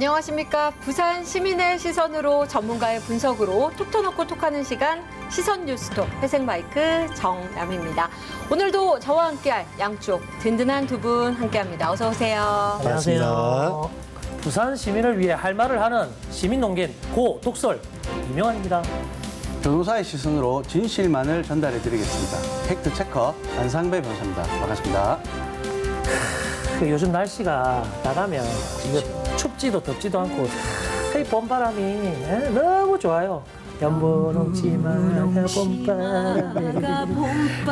안녕하십니까. 부산 시민의 시선으로 전문가의 분석으로 톡 터놓고 톡하는 시간 시선 뉴스톡 회색 마이크 정남입니다. 오늘도 저와 함께할 양쪽 든든한 두 분 함께합니다. 어서 오세요. 안녕하세요. 부산 시민을 위해 할 말을 하는 시민농겐 고 독설 이명환입니다. 변호사의 시선으로 진실만을 전달해드리겠습니다. 팩트체커 안상배 변호사입니다. 반갑습니다. 요즘 날씨가 나가면 이거 춥지도 덥지도 않고 이 봄바람이 너무 좋아요. 연분 없지만 봄바람이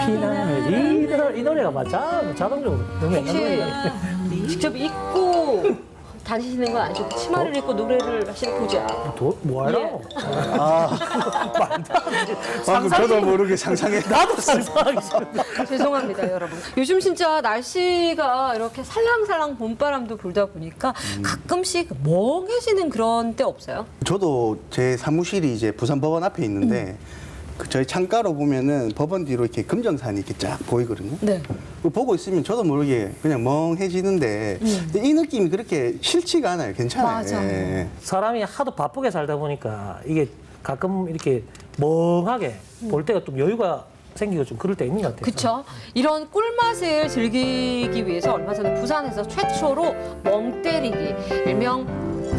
피날 이 노래가 맞아 자동적으로 너무 옛날 노래가. 직접 입고 다니시는 건 아니죠? 치마를 입고 노래를 하시는 보자. 뭐하러? 예. 말도 안 돼. 방금 저도 모르게 상상했다. 나도 상상하기 싫은데. 죄송합니다, 여러분. 요즘 진짜 날씨가 이렇게 살랑살랑 봄바람도 불다 보니까 가끔씩 멍해지는 그런 때 없어요? 저도 제 사무실이 이제 부산법원 앞에 있는데 저희 창가로 보면은 법원 뒤로 이렇게 금정산이 이렇게 쫙 보이거든요. 네. 그거 보고 있으면 저도 모르게 그냥 멍해지는데 근데 이 느낌이 그렇게 싫지가 않아요. 괜찮아요. 맞아. 예. 사람이 하도 바쁘게 살다 보니까 이게 가끔 이렇게 멍하게 볼 때가 좀 여유가 생기고 좀 그럴 때 있는 것 같아요. 그렇죠. 이런 꿀맛을 즐기기 위해서 얼마 전에 부산에서 최초로 멍 때리기, 일명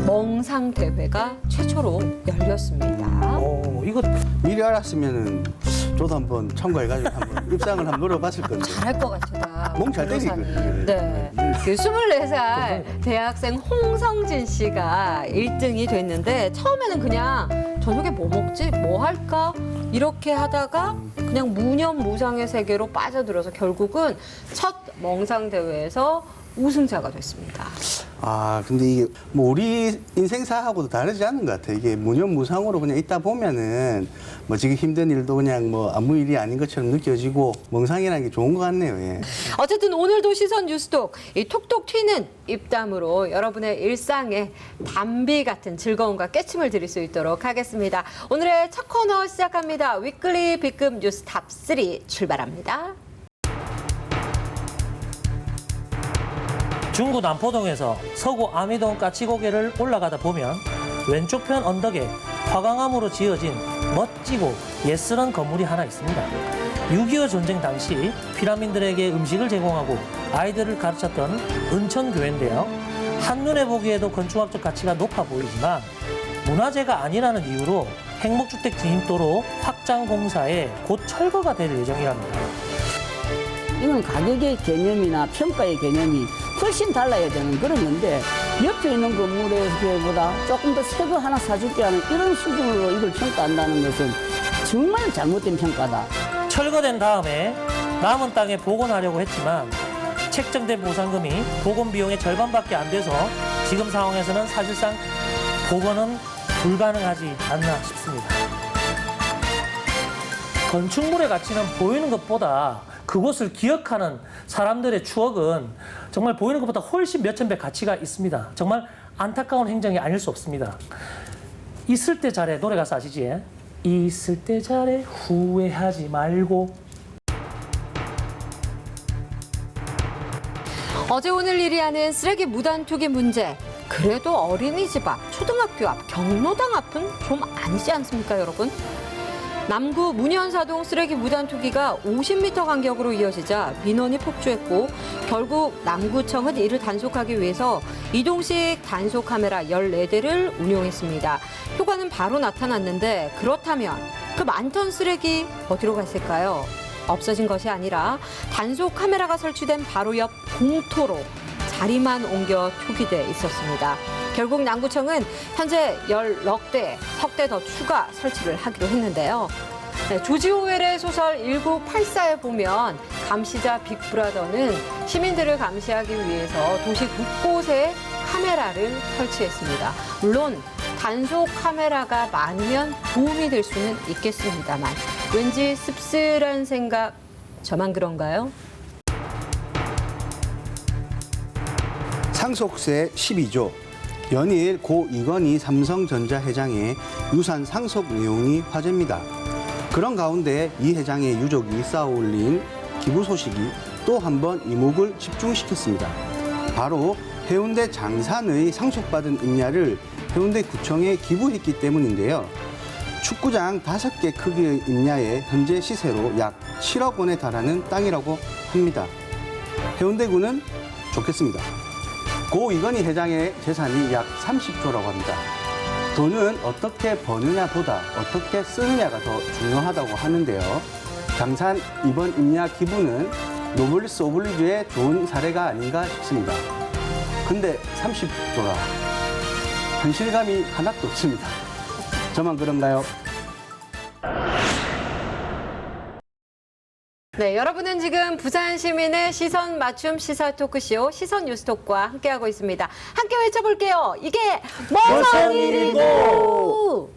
멍상 대회가 최초로 열렸습니다. 이거 미리 알았으면은 저도 한번 참가해가지고 한번 입상을 한번 노려봤을 건데. 잘할 것 같다. 멍잘 때리거든요. 네. 그 24살 대학생 홍성진 씨가 1등이 됐는데 처음에는 그냥 저녁에 뭐 먹지? 뭐 할까? 이렇게 하다가 그냥 무념무상의 세계로 빠져들어서 결국은 첫 멍상 대회에서 우승자가 됐습니다. 아, 근데 이게 뭐 우리 인생사하고도 다르지 않은 것 같아요. 이게 무념무상으로 그냥 있다 보면은 뭐 지금 힘든 일도 그냥 뭐 아무 일이 아닌 것처럼 느껴지고 멍상이라는 게 좋은 것 같네요. 예. 어쨌든 오늘도 시선 뉴스톡, 이 톡톡 튀는 입담으로 여러분의 일상에 담비 같은 즐거움과 깨침을 드릴 수 있도록 하겠습니다. 오늘의 첫 코너 시작합니다. 위클리 B급 뉴스 탑3 출발합니다. 중구 남포동에서 서구 아미동 까치고개를 올라가다 보면 왼쪽 편 언덕에 화강암으로 지어진 멋지고 예스런 건물이 하나 있습니다. 6.25 전쟁 당시 피라민들에게 음식을 제공하고 아이들을 가르쳤던 은천교회인데요. 한눈에 보기에도 건축학적 가치가 높아 보이지만 문화재가 아니라는 이유로 행복주택 진입도로 확장 공사에 곧 철거가 될 예정이랍니다. 이건 가격의 개념이나 평가의 개념이 훨씬 달라야 되는 그런 건데 옆에 있는 건물에보다 조금 더 새 거 하나 사줄게 하는 이런 수준으로 이걸 평가한다는 것은 정말 잘못된 평가다. 철거된 다음에 남은 땅에 복원하려고 했지만 책정된 보상금이 복원 비용의 절반밖에 안 돼서 지금 상황에서는 사실상 복원은 불가능하지 않나 싶습니다. 건축물의 가치는 보이는 것보다 그곳을 기억하는 사람들의 추억은 정말 보이는 것보다 훨씬 몇천 배 가치가 있습니다. 정말 안타까운 행정이 아닐 수 없습니다. 있을 때 잘해 노래 가사 아시지? 있을 때 잘해 후회하지 말고. 어제 오늘 일이 하는 쓰레기 무단 투기 문제. 그래도 어린이집 앞, 초등학교 앞, 경로당 앞은 좀 아니지 않습니까, 여러분? 남구 문현사동 쓰레기 무단 투기가 50m 간격으로 이어지자 민원이 폭주했고 결국 남구청은 이를 단속하기 위해서 이동식 단속 카메라 14대를 운용했습니다. 효과는 바로 나타났는데 그렇다면 그 많던 쓰레기 어디로 갔을까요? 없어진 것이 아니라 단속 카메라가 설치된 바로 옆 공터로 자리만 옮겨 투기돼 있었습니다. 결국 남구청은 현재 10여 대, 석 대 더 추가 설치를 하기로 했는데요. 네, 조지 오웰의 소설 1984에 보면 감시자 빅브라더는 시민들을 감시하기 위해서 도시 곳곳에 카메라를 설치했습니다. 물론 단속 카메라가 많으면 도움이 될 수는 있겠습니다만 왠지 씁쓸한 생각, 저만 그런가요? 상속세 12조. 연일 고 이건희 삼성전자 회장의 유산 상속 내용이 화제입니다. 그런 가운데 이 회장의 유족이 쌓아올린 기부 소식이 또 한 번 이목을 집중시켰습니다. 바로 해운대 장산의 상속받은 임야를 해운대구청에 기부했기 때문인데요. 축구장 5개 크기의 임야의 현재 시세로 약 7억 원에 달하는 땅이라고 합니다. 해운대구는 좋겠습니다. 고 이건희 회장의 재산이 약 30조라고 합니다. 돈은 어떻게 버느냐보다 어떻게 쓰느냐가 더 중요하다고 하는데요. 장산 이번 임야 기부는 노블리스 오블리주의 좋은 사례가 아닌가 싶습니다. 근데 30조라 현실감이 하나도 없습니다. 저만 그런가요? 네, 여러분은 지금 부산 시민의 시선 맞춤 시사 토크쇼 시선 뉴스톡과 함께하고 있습니다. 함께 외쳐볼게요. 이게 무슨 일이고?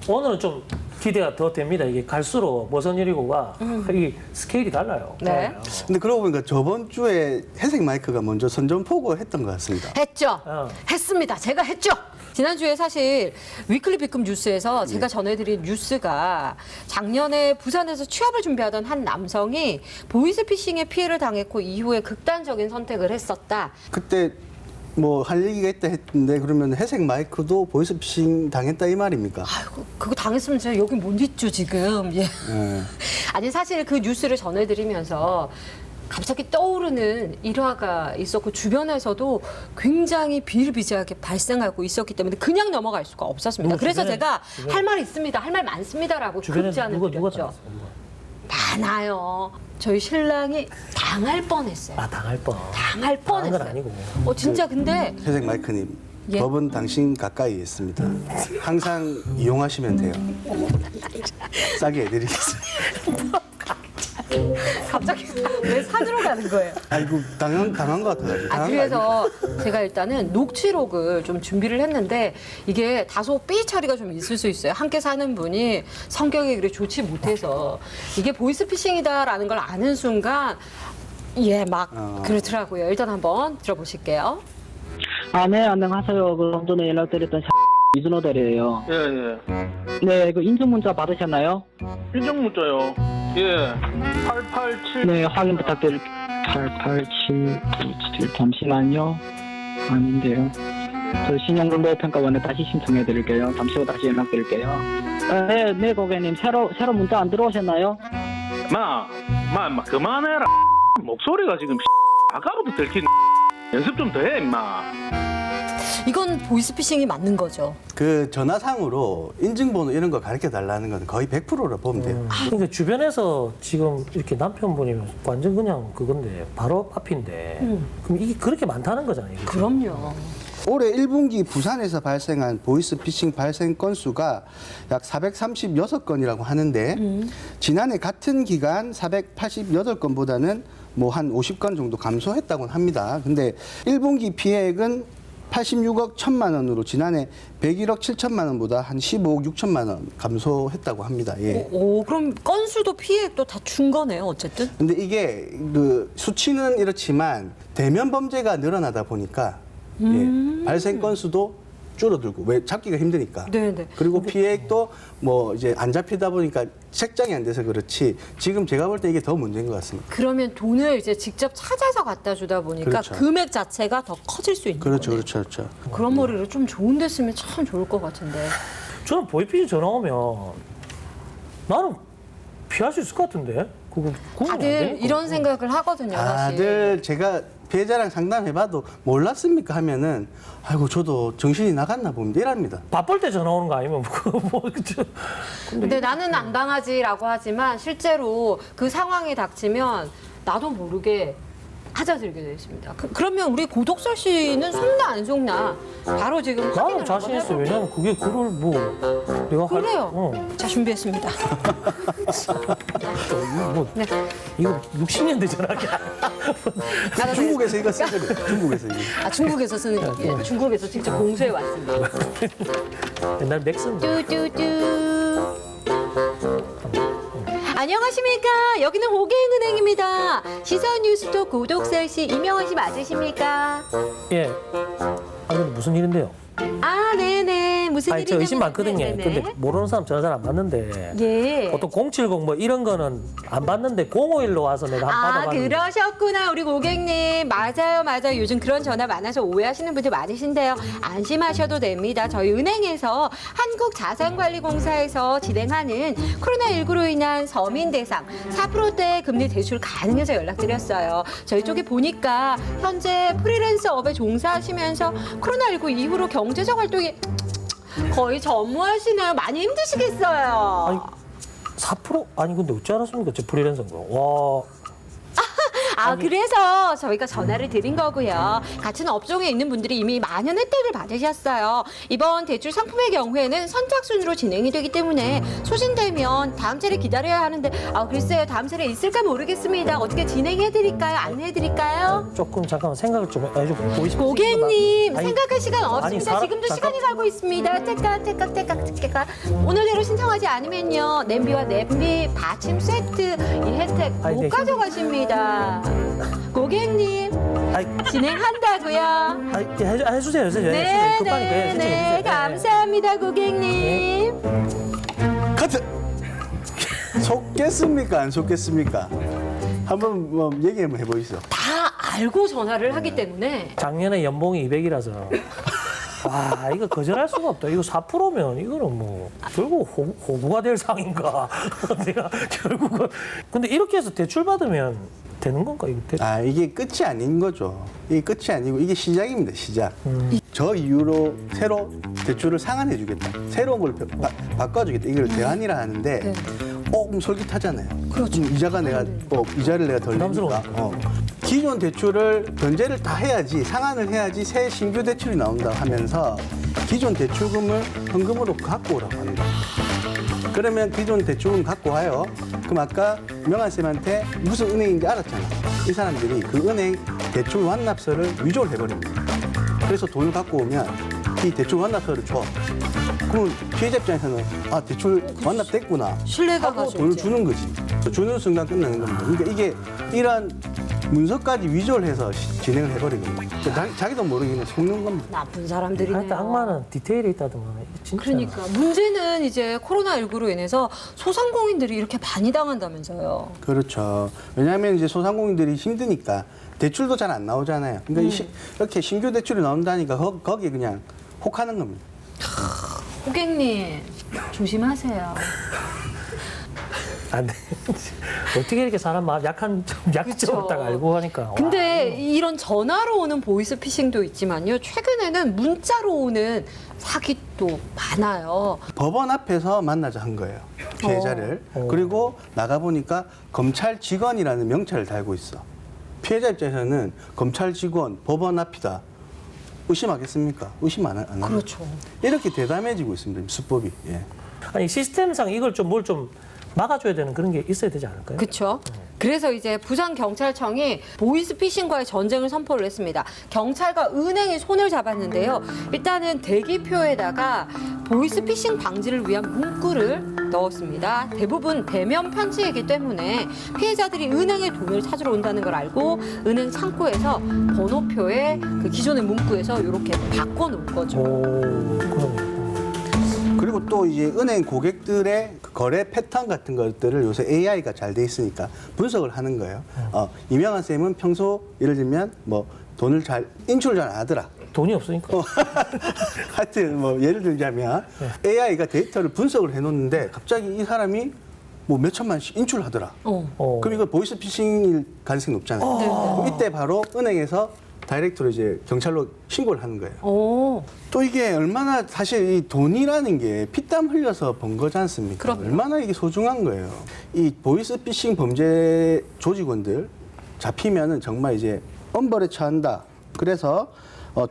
오늘은 좀 기대가 더 됩니다. 이게 갈수록 무슨 일이고가 이 스케일이 달라요. 네. 근데 그러고 보니까 저번 주에 회색 마이크가 먼저 선전포고 했던 것 같습니다. 했죠. 어. 했습니다. 제가 했죠. 지난주에 사실 위클리 B급 뉴스에서 제가 전해드린 뉴스가 작년에 부산에서 취업을 준비하던 한 남성이 보이스피싱의 피해를 당했고 이후에 극단적인 선택을 했었다. 그때 뭐 할 얘기가 있다 했는데 그러면 회색 마이크도 보이스피싱 당했다 이 말입니까? 아이고, 그거 당했으면 제가 여기 못 있죠, 지금. 예. 예. 아니, 사실 그 뉴스를 전해드리면서 갑자기 떠오르는 일화가 있었고 주변에서도 굉장히 비일비재하게 발생하고 있었기 때문에 그냥 넘어갈 수가 없었습니다. 누구 그래서 주변에- 제가 주변에- 할 말이 있습니다. 할 말 많습니다라고 주변에 급제안을 누가 드렸죠. 당했어? 누가? 많아요. 저희 신랑이 당할 뻔했어요. 아, 당할 뻔. 당할 당한 건 뻔했어요. 아니고. 진짜 근데 회색 마이크님, 예? 법은 당신 가까이에 있습니다. 항상 이용하시면 돼요. 싸게 해드리겠습니다. 갑자기 왜 산으로 가는 거예요? 아이고 당한 것 같아가지고. 당한 거 그래서 제가 일단은 녹취록을 좀 준비를 했는데 이게 다소 삐 처리가 좀 있을 수 있어요. 함께 사는 분이 성격이 그리 좋지 못해서 이게 보이스피싱이다라는 걸 아는 순간 막 그렇더라고요. 일단 한번 들어보실게요. 아, 네, 안녕하세요. 좀 전에 연락드렸던 이준호 대리예요. 예, 예. 네, 그 인증 문자 받으셨나요? 인증 문자요. 예. 887. 네, 확인 부탁드릴게요. 887 잠시만요. 아닌데요. 저 신용등록평가원에 다시 신청해 드릴게요. 잠시 후 다시 연락드릴게요. 네, 고객님. 새로 문자 안 들어오셨나요? 마, 그만해라. 목소리가 지금 아까부터 들킨 연습 좀 더 해, 임마. 이건 보이스피싱이 맞는 거죠. 그 전화상으로 인증번호 이런 거 가르쳐 달라는 건 거의 100%라 보면 돼요. 그러니까 주변에서 지금 이렇게 남편분이면 완전 그냥 그건데 바로 앞인데 그럼 이게 그렇게 많다는 거잖아요. 이게. 그럼요. 올해 1분기 부산에서 발생한 보이스피싱 발생 건수가 약 436건이라고 하는데 지난해 같은 기간 488건보다는 뭐 한 50건 정도 감소했다고 합니다. 근데 1분기 피해액은 86억 1천만 원으로 지난해 101억 7천만 원보다 한 15억 6천만 원 감소했다고 합니다. 예. 오, 그럼 건수도 피해액도 다 준 거네요, 어쨌든. 근데 이게 그 수치는 이렇지만 대면 범죄가 늘어나다 보니까 예, 발생 건수도 줄어들고 왜 잡기가 힘드니까. 네네. 그리고 피해액도 뭐 이제 안 잡히다 보니까 책정이 안 돼서 그렇지 지금 제가 볼 때 이게 더 문제인 것 같습니다. 그러면 돈을 이제 직접 찾아서 갖다 주다 보니까 그렇죠. 금액 자체가 더 커질 수 있는 그렇죠, 거네요. 그렇죠. 그런 머리를 좀 좋은 데 쓰면 참 좋을 것 같은데. 저는 보이피싱 전화 오면 나는 피할 수 있을 것 같은데. 그거 구분이 안 다들 되니까. 이런 생각을 하거든요, 사실. 다들 제가 피해자랑 상담해봐도 몰랐습니까 하면은 아이고 저도 정신이 나갔나 봅니다 이랍니다. 바쁠 때 전화 오는 거 아니면 근데 나는 안 당하지라고 하지만 실제로 그 상황이 닥치면 나도 모르게 찾아들게 되어 있습니다. 그러면 우리 고독설 씨는 속나 안 속나 바로 지금 나는 확인을 자신 한번 있어. 해볼게요. 왜냐면 그게 그걸 뭐 내가 그래요. 자, 준비했습니다. 뭐 네. 이거 60년대 전화기야. 나도 중국에서 이거 쓰거든요. 중국에서 이거. 중국에서 쓰는 거. 예, 중국에서 직접 공수해 왔습니다. 옛날 맥스인데. 뚜뚜뚜. 안녕하십니까. 여기는 호갱은행입니다. 시선 뉴스톡 구독설 씨 이명환 씨 맞으십니까? 예. 아 근데 무슨 일인데요? 아, 네네. 무슨 아니, 저 일이냐면 의심 많거든요. 네네네. 근데 모르는 사람 전화 잘 안 받는데. 예. 보통 070 뭐 이런 거는 안 받는데 051로 와서 내가 한 받아봤는데. 그러셨구나. 우리 고객님. 맞아요. 요즘 그런 전화 많아서 오해하시는 분들 많으신데요. 안심하셔도 됩니다. 저희 은행에서 한국자산관리공사에서 진행하는 코로나19로 인한 서민 대상 4%대 금리 대출 가능해서 연락드렸어요. 저희 쪽에 보니까 현재 프리랜서업에 종사하시면서 코로나19 이후로 경제적 활동이 거의 전무하시네요. 많이 힘드시겠어요. 아니, 4%? 아니 근데 어찌 알았습니까? 저 프리랜서인 거. 와. 그래서 저희가 전화를 드린 거고요. 같은 업종에 있는 분들이 이미 많은 혜택을 받으셨어요. 이번 대출 상품의 경우에는 선착순으로 진행이 되기 때문에 소진되면 다음 차례 기다려야 하는데 글쎄요. 다음 차례 있을까 모르겠습니다. 어떻게 진행해드릴까요? 안내해드릴까요? 조금 잠깐만 생각을 좀 해주고 보이시죠? 고객님 아니, 생각할 시간 없습니다. 아니, 사람- 지금도 잠깐- 시간이 가고 있습니다. 태깍. 오늘대로 신청하지 않으면요. 냄비와 냄비 받침 세트 이 혜택 아니, 못 네, 가져가십니다. 고객님 아이, 진행한다고요. 해주세요. 네, 급하니까 네, 감사합니다, 고객님. 커트. 속겠습니까? 안 속겠습니까? 한번 뭐 얘기 한번 해보시죠. 다 알고 전화를 하기 때문에 작년에 연봉이 200이라서. 와, 이거 거절할 수가 없다. 이거 4%면 이거는 뭐 결국 호구가 될 상인가. 내가 결국은. 근데 이렇게 해서 대출 받으면 되는 건가? 이거 이게 끝이 아닌 거죠. 이게 끝이 아니고 이게 시작입니다. 시작. 저 이후로 새로 대출을 상환해주겠다. 새로운 걸 바꿔주겠다. 이걸 대안이라 하는데, 그럼 솔깃하잖아요. 그렇죠. 이자가 내가 이자를 내가 덜 내니까. 기존 대출을 변제를 다 해야지, 상환을 해야지 새 신규 대출이 나온다 하면서 기존 대출금을 현금으로 갖고 오라고 합니다. 그러면 기존 대출금 갖고 와요. 그럼 아까 명한쌤한테 무슨 은행인지 알았잖아. 이 사람들이 그 은행 대출 완납서를 위조를 해버립니다. 그래서 돈을 갖고 오면 이 대출 완납서를 줘. 그럼 피해자 입장에서는 대출 완납됐구나 신뢰가 하고 가죠, 돈을 이제. 주는 거지. 주는 순간 끝나는 겁니다. 그러니까 이게 이런 문서까지 위조를 해서 진행을 해버리는 겁니다. 자기도 모르게 그냥 속는 겁니다. 나쁜 사람들이네요. 하여튼 악마는 디테일이 있다더만. 진짜. 그러니까 문제는 이제 코로나19로 인해서 소상공인들이 이렇게 많이 당한다면서요. 그렇죠. 왜냐하면 이제 소상공인들이 힘드니까 대출도 잘 안 나오잖아요. 그러니까 이렇게 신규 대출이 나온다니까 거기에 그냥 혹하는 겁니다. 고객님 조심하세요. 안 돼. 어떻게 이렇게 사람 마음 약점 딱 알고 하니까. 근데 이런 전화로 오는 보이스피싱도 있지만요. 최근에는 문자로 오는 사기도 많아요. 법원 앞에서 만나자 한 거예요. 피해자를. 그리고 나가보니까 검찰 직원이라는 명찰을 달고 있어. 피해자 입장에서는 검찰 직원, 법원 앞이다. 의심하겠습니까? 의심 안 합니다. 그렇죠. 이렇게 대담해지고 있습니다. 수법이. 예. 아니 시스템상 이걸 좀 뭘 좀 막아줘야 되는 그런 게 있어야 되지 않을까요? 그렇죠. 그래서 이제 부산경찰청이 보이스피싱과의 전쟁을 선포를 했습니다. 경찰과 은행이 손을 잡았는데요. 일단은 대기표에다가 보이스피싱 방지를 위한 문구를 넣었습니다. 대부분 대면 편지이기 때문에 피해자들이 은행에 돈을 찾으러 온다는 걸 알고 은행 창구에서 번호표에 그 기존의 문구에서 이렇게 바꿔놓은 거죠. 그러네요. 그리고 또 이제 은행 고객들의 그 거래 패턴 같은 것들을 요새 AI가 잘 돼 있으니까 분석을 하는 거예요. 이명한 쌤은 평소 예를 들면 뭐 돈을 인출을 잘 안 하더라. 돈이 없으니까. 하여튼 뭐 예를 들자면 AI가 데이터를 분석을 해놓는데 갑자기 이 사람이 뭐 몇 천만씩 인출하더라. 그럼 이거 보이스피싱일 가능성이 높잖아요. 그럼 이때 바로 은행에서 다이렉트로 이제 경찰로 신고를 하는 거예요. 또 이게 얼마나 사실 이 돈이라는 게 피땀 흘려서 번 거지 않습니까? 그럼요. 얼마나 이게 소중한 거예요. 이 보이스피싱 범죄 조직원들 잡히면은 정말 이제 엄벌에 처한다. 그래서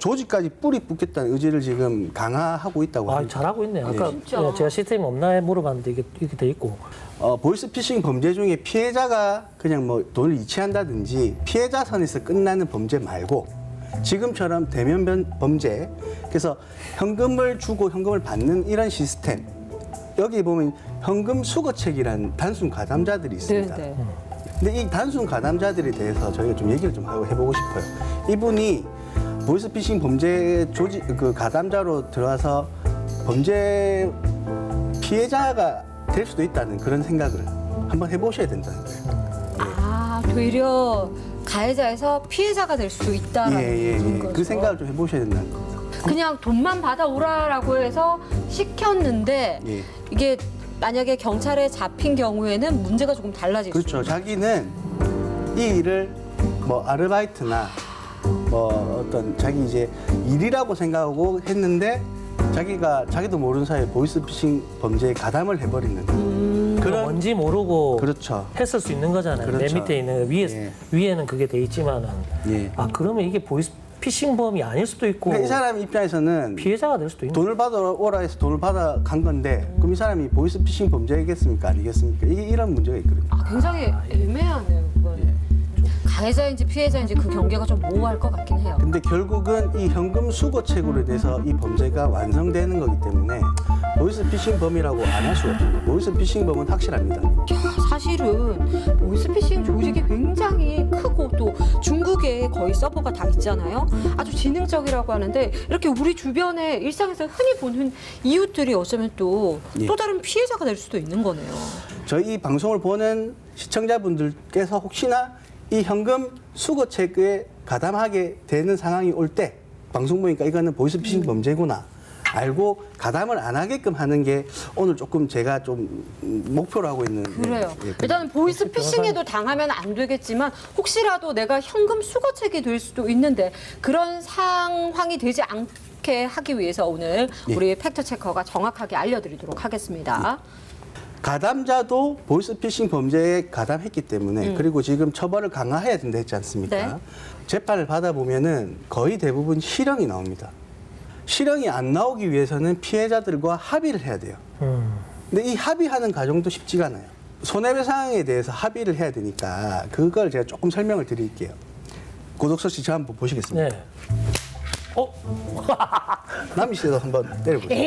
조직까지 뿌리 뽑겠다는 의지를 지금 강화하고 있다고 합니다. 잘하고 있네. 아까 진짜. 제가 시스템이 없나 물어봤는데 이게 이렇게 돼 있고. 보이스피싱 범죄 중에 피해자가 그냥 뭐 돈을 이체한다든지 피해자 선에서 끝나는 범죄 말고 지금처럼 대면 범죄, 그래서 현금을 주고 현금을 받는 이런 시스템, 여기 보면 현금 수거책이라는 단순 가담자들이 있습니다. 네. 근데 이 단순 가담자들에 대해서 저희가 좀 얘기를 좀 해보고 싶어요. 이분이 보이스피싱 범죄 조직 그 가담자로 들어와서 범죄 피해자가 될 수도 있다는 그런 생각을 한번 해보셔야 된다는 거예요. 아, 되려 가해자에서 피해자가 될 수도 있다라는 거죠. 그 생각을 좀 해보셔야 된다는 거죠. 그냥 돈만 받아오라라고 해서 시켰는데 예. 이게 만약에 경찰에 잡힌 경우에는 문제가 조금 달라질 수 그렇죠. 있죠. 자기는 이 일을 뭐 아르바이트나 뭐 어떤 자기 이제 일이라고 생각하고 했는데 자기도 모르는 사이에 보이스피싱 범죄에 가담을 해버리는 그런 뭔지 모르고 그렇죠. 했을 수 있는 거잖아요. 그렇죠. 내 밑에 있는 예. 위에는 그게 돼 있지만은 예. 아 그러면 이게 보이스피싱범이 아닐 수도 있고 그러니까 이 사람 입장에서는 피해자가 될 수도 있는. 돈을 받아오라 해서 돈을 받아 간 건데 그럼 이 사람이 보이스피싱 범죄겠습니까? 아니겠습니까? 이런 문제가 있거든요. 아, 굉장히 애매하네요. 그건. 가해자인지 피해자인지 그 경계가 좀 모호할 것 같긴 해요. 근데 결국은 이 현금 수거책으로 인해서 이 범죄가 완성되는 거기 때문에 보이스피싱 범이라고 안 할 수가 없습니다. 보이스피싱 범은 확실합니다. 사실은 보이스피싱 조직이 굉장히 크고 또 중국에 거의 서버가 다 있잖아요. 아주 지능적이라고 하는데 이렇게 우리 주변에 일상에서 흔히 보는 이웃들이 어쩌면 또 예. 다른 피해자가 될 수도 있는 거네요. 저희 방송을 보는 시청자분들께서 혹시나 이 현금 수거책에 가담하게 되는 상황이 올 때 방송 보니까 이거는 보이스피싱 범죄구나 알고 가담을 안 하게끔 하는 게 오늘 조금 제가 좀 목표로 하고 있는 그래요. 예, 일단은 보이스피싱에도 당하면 안 되겠지만 혹시라도 내가 현금 수거책이 될 수도 있는데 그런 상황이 되지 않게 하기 위해서 오늘 예. 우리 팩트체커가 정확하게 알려드리도록 하겠습니다. 가담자도 보이스피싱 범죄에 가담했기 때문에 그리고 지금 처벌을 강화해야 된다 했지 않습니까? 네. 재판을 받아보면은 거의 대부분 실형이 나옵니다. 실형이 안 나오기 위해서는 피해자들과 합의를 해야 돼요. 근데 이 합의하는 과정도 쉽지가 않아요. 손해배상에 대해서 합의를 해야 되니까 그걸 제가 조금 설명을 드릴게요. 고독서 씨 저 한번 보시겠습니까? 네. 어? 남희 씨도 한번 때려보세요.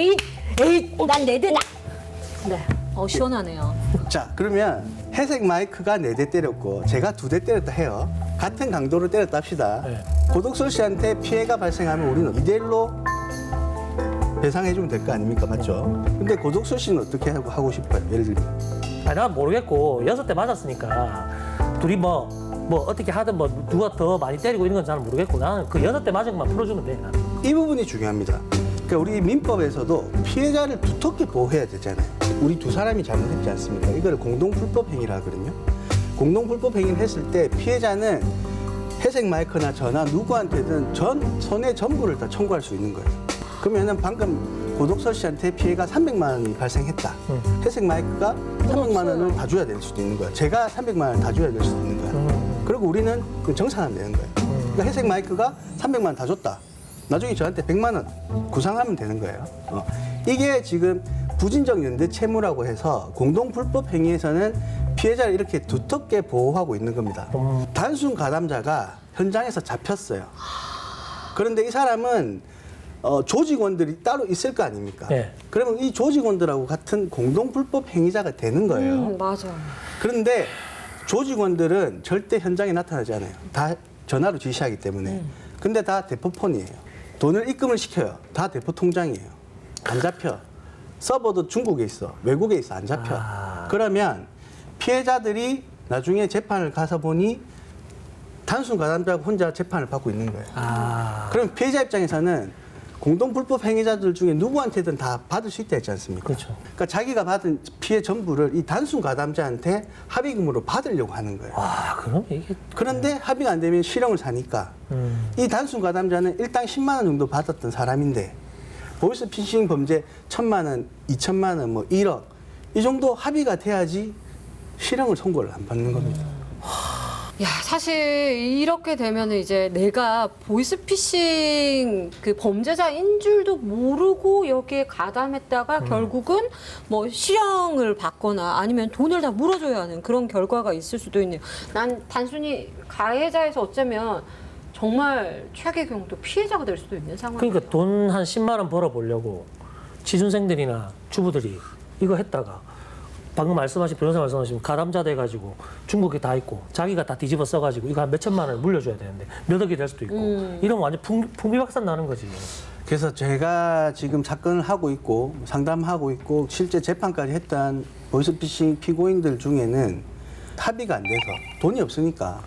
에잇, 난 내 대다. 네, 시원하네요. 자, 그러면 회색 마이크가 4대 때렸고 제가 2대 때렸다 해요. 같은 강도로 때렸다 합시다. 네. 고독설 씨한테 피해가 발생하면 우리는 2대1로 배상해주면 될 거 아닙니까? 맞죠? 근데 고독설 씨는 어떻게 하고 싶어요? 예를 들면. 아니 난 모르겠고 6대 맞았으니까 둘이 뭐 어떻게 하든 뭐 누가 더 많이 때리고 이런 건 잘 모르겠고 나는 그 6대 맞은 것만 풀어주면 돼. 나는. 이 부분이 중요합니다. 그러니까 우리 민법에서도 피해자를 두텁게 보호해야 되잖아요. 우리 두 사람이 잘못했지 않습니까? 이걸 공동불법 행위라 하거든요. 공동불법 행위를 했을 때 피해자는 회색 마이크나 저나 누구한테든 전 손해 전부를 다 청구할 수 있는 거예요. 그러면은 방금 고독설 씨한테 피해가 300만 원이 발생했다. 회색 마이크가 300만 원을 다 줘야 될 수도 있는 거예요. 제가 300만 원을 다 줘야 될 수도 있는 거예요. 그리고 우리는 정산하면 되는 거예요. 그러니까 회색 마이크가 300만 원 다 줬다. 나중에 저한테 100만 원 구상하면 되는 거예요. 이게 지금 부진적 연대 채무라고 해서 공동불법 행위에서는 피해자를 이렇게 두텁게 보호하고 있는 겁니다. 단순 가담자가 현장에서 잡혔어요. 그런데 이 사람은 조직원들이 따로 있을 거 아닙니까? 네. 그러면 이 조직원들하고 같은 공동불법 행위자가 되는 거예요. 맞아. 그런데 조직원들은 절대 현장에 나타나지 않아요. 다 전화로 지시하기 때문에. 근데 다 대포폰이에요. 돈을 입금을 시켜요. 다 대포 통장이에요. 안 잡혀. 서버도 중국에 있어. 외국에 있어. 안 잡혀. 그러면 피해자들이 나중에 재판을 가서 보니 단순 가담자가 혼자 재판을 받고 있는 거예요. 그럼 피해자 입장에서는 공동불법 행위자들 중에 누구한테든 다 받을 수 있다 했지 않습니까? 그렇죠. 그러니까 자기가 받은 피해 전부를 이 단순 가담자한테 합의금으로 받으려고 하는 거예요. 그럼 이게 그런데 합의가 안 되면 실형을 사니까 이 단순 가담자는 일당 10만 원 정도 받았던 사람인데 보이스피싱 범죄 1,000만 원, 2천만 원, 뭐 1억 이 정도 합의가 돼야지 실형을 선고를 안 받는 겁니다. 야, 사실 이렇게 되면 이제 내가 보이스피싱 그 범죄자인 줄도 모르고 여기에 가담했다가 결국은 뭐 실형을 받거나 아니면 돈을 다 물어줘야 하는 그런 결과가 있을 수도 있네요. 난 단순히 가해자에서 어쩌면 정말 최악의 경우 또 피해자가 될 수도 있는 상황이에요. 그러니까 돈 한 10만 원 벌어 보려고 취준생들이나 주부들이 이거 했다가 방금 말씀하신 변호사 말씀하신 가담자 돼가지고 중국에 다 있고 자기가 다 뒤집어 써가지고 이거 한 몇천만 원을 물려줘야 되는데 몇 억이 될 수도 있고 이러면 완전 풍비박산 나는 거지. 그래서 제가 지금 사건을 하고 있고 상담하고 있고 실제 재판까지 했던 보이스피싱 피고인들 중에는 합의가 안 돼서 돈이 없으니까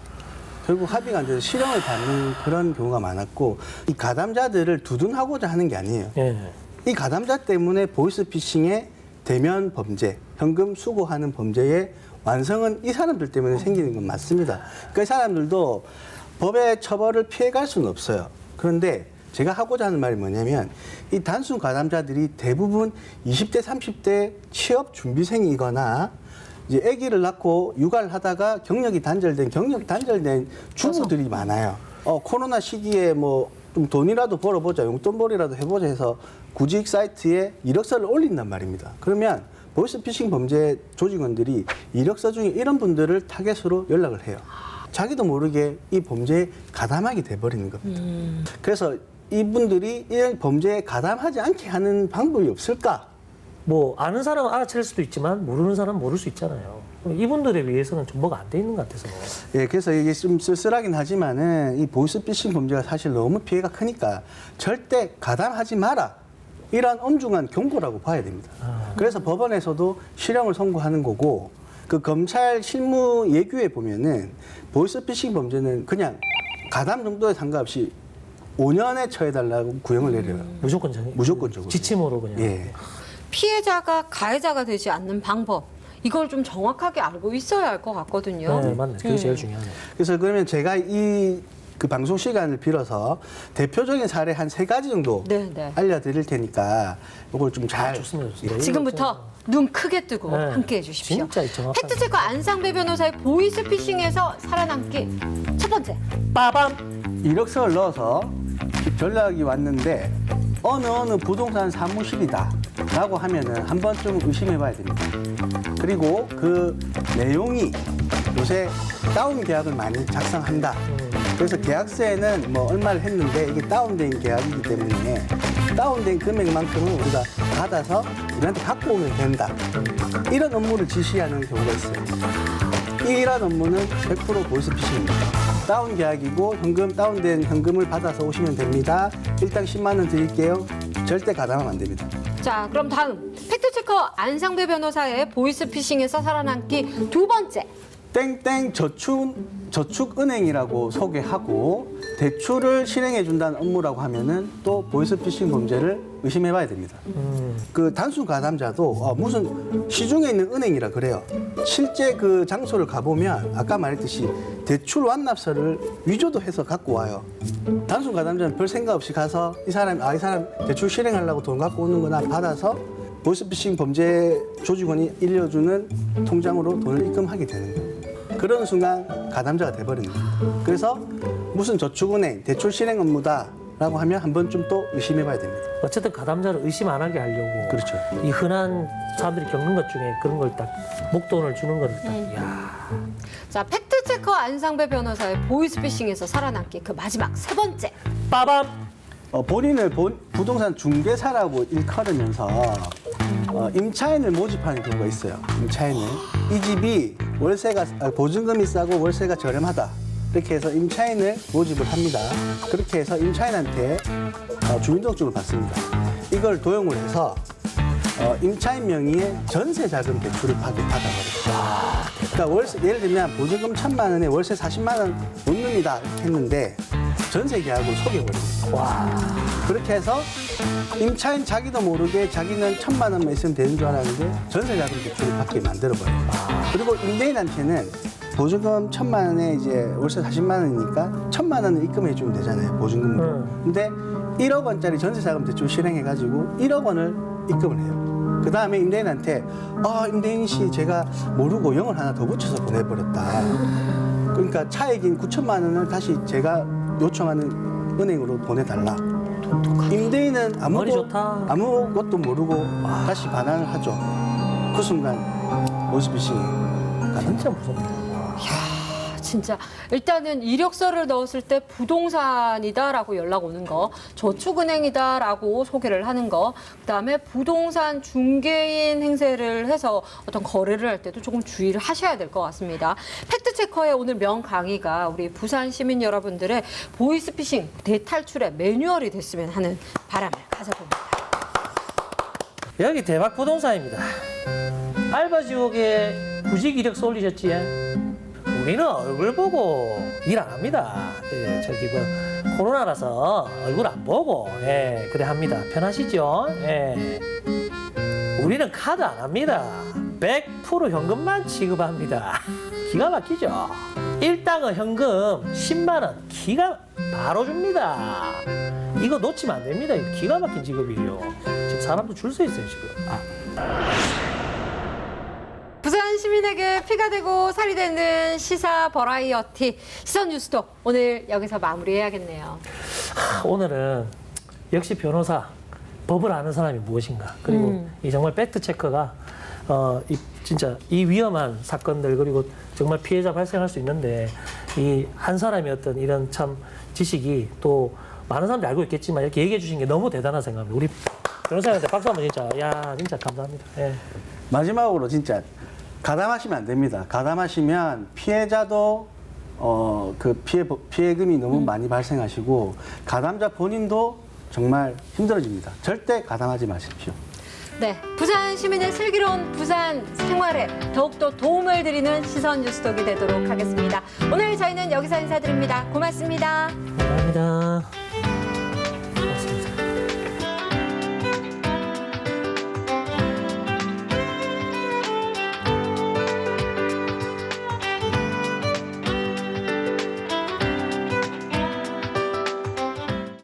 결국 합의가 안 돼서 실형을 받는 그런 경우가 많았고 이 가담자들을 두둔하고자 하는 게 아니에요. 예. 이 가담자 때문에 보이스피싱의 대면 범죄, 현금 수고하는 범죄의 완성은 이 사람들 때문에 생기는 건 맞습니다. 그러니까 이 사람들도 법의 처벌을 피해갈 수는 없어요. 그런데 제가 하고자 하는 말이 뭐냐면 이 단순 가담자들이 대부분 20대, 30대 취업 준비생이거나 이제 아기를 낳고 육아를 하다가 경력 단절된 주부들이 많아요. 코로나 시기에 뭐 좀 돈이라도 벌어보자, 용돈벌이라도 해보자 해서 구직 사이트에 이력서를 올린단 말입니다. 그러면 보이스피싱 범죄 조직원들이 이력서 중에 이런 분들을 타겟으로 연락을 해요. 자기도 모르게 이 범죄에 가담하게 돼버리는 겁니다. 그래서 이분들이 이 범죄에 가담하지 않게 하는 방법이 없을까? 뭐 아는 사람은 알아챌 수도 있지만 모르는 사람은 모를 수 있잖아요. 이분들에 위해서는 좀 뭐가 안 돼 있는 것 같아서. 예, 그래서 이게 좀 쓸쓸하긴 하지만은 이 보이스피싱 범죄가 사실 너무 피해가 크니까 절대 가담하지 마라. 이런 엄중한 경고라고 봐야 됩니다. 그래서 법원에서도 실형을 선고하는 거고 그 검찰 실무 예규에 보면은 보이스피싱 범죄는 그냥 가담 정도에 상관없이 5년에 처해달라고 구형을 내려요. 무조건적으로. 지침으로 그냥. 예. 피해자가 가해자가 되지 않는 방법 이걸 좀 정확하게 알고 있어야 할 것 같거든요. 네, 맞네. 그게 제일 중요하네. 그래서 그러면 제가 그 방송 시간을 빌어서 대표적인 사례 한 3가지 정도 네. 알려드릴 테니까 이걸 좀 잘 좋습니다. 지금부터 눈 크게 뜨고 네. 함께 해주십시오. 진짜 정확하게. 팩트체커 안상배 변호사의 보이스피싱에서 살아남기 첫 번째. 빠밤. 이력서를 넣어서 전화기 왔는데 어느 부동산 사무실이다 라고 하면은 한 번쯤 의심해 봐야 됩니다. 그리고 그 내용이 요새 다운 계약을 많이 작성한다. 그래서 계약서에는 뭐 얼마를 했는데 이게 다운된 계약이기 때문에 다운된 금액만큼은 우리가 받아서 우리한테 갖고 오면 된다. 이런 업무를 지시하는 경우가 있어요. 이런 업무는 100% 보이스피싱입니다. 다운 계약이고 다운된 현금을 받아서 오시면 됩니다. 일당 10만 원 드릴게요. 절대 가담하면 안 됩니다. 자, 그럼 다음 팩트체커 안상배 변호사의 보이스피싱에서 살아남기 두 번째. 땡땡 저축은행이라고 소개하고 대출을 실행해 준다는 업무라고 하면은 또 보이스피싱 범죄를 의심해 봐야 됩니다. 그 단순 가담자도 무슨 시중에 있는 은행이라 그래요. 실제 그 장소를 가보면 아까 말했듯이 대출 완납서를 위조도 해서 갖고 와요. 단순 가담자는 별 생각 없이 가서 이 사람 대출 실행하려고 돈 갖고 오는구나 받아서 보이스피싱 범죄 조직원이 일려주는 통장으로 돈을 입금하게 되는 거예요. 그런 순간 가담자가 돼버리는 거예요. 그래서 무슨 저축은행, 대출 실행 업무다라고 하면 한 번쯤 또 의심해봐야 됩니다. 어쨌든 가담자를 의심 안 하게 하려고. 그렇죠. 이 흔한 사람들이 겪는 것 중에 그런 걸 딱 목돈을 주는 걸 딱. 이야. 자, 팩트체커 안상배 변호사의 보이스피싱에서 살아남기 그 마지막 세 번째. 빠밤. 본인을 부동산 중개사라고 일컬으면서 임차인을 모집하는 경우가 있어요. 임차인을. 이 집이 보증금이 싸고 월세가 저렴하다. 이렇게 해서 임차인을 모집을 합니다. 그렇게 해서 임차인한테 주민등록증을 받습니다. 이걸 도용을 해서 임차인 명의의 전세 자금 대출을 받아버려요. 그러니까 예를 들면 보증금 1,000만 원에 월세 40만 원 못 냅니다 이렇게 했는데 전세 계약을 속여버립니다. 그렇게 해서 임차인 자기도 모르게 자기는 1,000만 원만 있으면 되는 줄 알았는데 전세 자금 대출을 받게 만들어버려요. 그리고 임대인한테는 보증금 1,000만 원에 이제 월세 40만 원이니까 1,000만 원을 입금해 주면 되잖아요, 보증금으로. 근데 1억 원짜리 전세 자금 대출 실행해가지고 1억 원을 입금을 해요. 그 다음에 임대인한테 임대인 씨 제가 모르고 0을 하나 더 붙여서 보내버렸다. 그러니까 차액인 9천만 원을 다시 제가 요청하는 은행으로 보내달라. 임대인은 아무것도 모르고 다시 반환을 하죠. 그 순간 보이스피싱이 진짜 무섭다. 진짜 일단은 이력서를 넣었을 때 부동산이다라고 연락 오는 거, 저축은행이다라고 소개를 하는 거, 그다음에 부동산 중개인 행세를 해서 어떤 거래를 할 때도 조금 주의를 하셔야 될 것 같습니다. 팩트체커의 오늘 명강의가 우리 부산 시민 여러분들의 보이스피싱 대탈출의 매뉴얼이 됐으면 하는 바람을 가져봅니다. 여기 대박 부동산입니다. 알바 지옥에 구직 이력서 올리셨지? 우리는 얼굴 보고 일 안 합니다. 예, 저기 뭐 코로나라서 얼굴 안 보고 그래 합니다. 편하시죠? 예. 우리는 카드 안 합니다. 100% 현금만 취급합니다. 기가 막히죠? 일당은 현금 10만 원 기가 바로 줍니다. 이거 놓치면 안 됩니다. 이거 기가 막힌 직업이에요. 지금 사람도 줄 서 있어요 지금. 부산 시민에게 피가 되고 살이 되는 시사 버라이어티 시선 뉴스도 오늘 여기서 마무리해야겠네요. 오늘은 역시 변호사, 법을 아는 사람이 무엇인가, 그리고 이 정말 팩트 체크가 진짜 이 위험한 사건들, 그리고 정말 피해자 발생할 수 있는데 이 한 사람이 어떤 이런 참 지식이 또 많은 사람들이 알고 있겠지만 이렇게 얘기해 주신 게 너무 대단한 생각입니다. 우리 변호사님한테 박수 한번 진짜 감사합니다. 예. 마지막으로 진짜 가담하시면 안 됩니다. 가담하시면 피해자도 그 피해금이 너무 많이 발생하시고 가담자 본인도 정말 힘들어집니다. 절대 가담하지 마십시오. 네, 부산 시민의 슬기로운 부산 생활에 더욱더 도움을 드리는 시선 뉴스독이 되도록 하겠습니다. 오늘 저희는 여기서 인사드립니다. 고맙습니다. 감사합니다.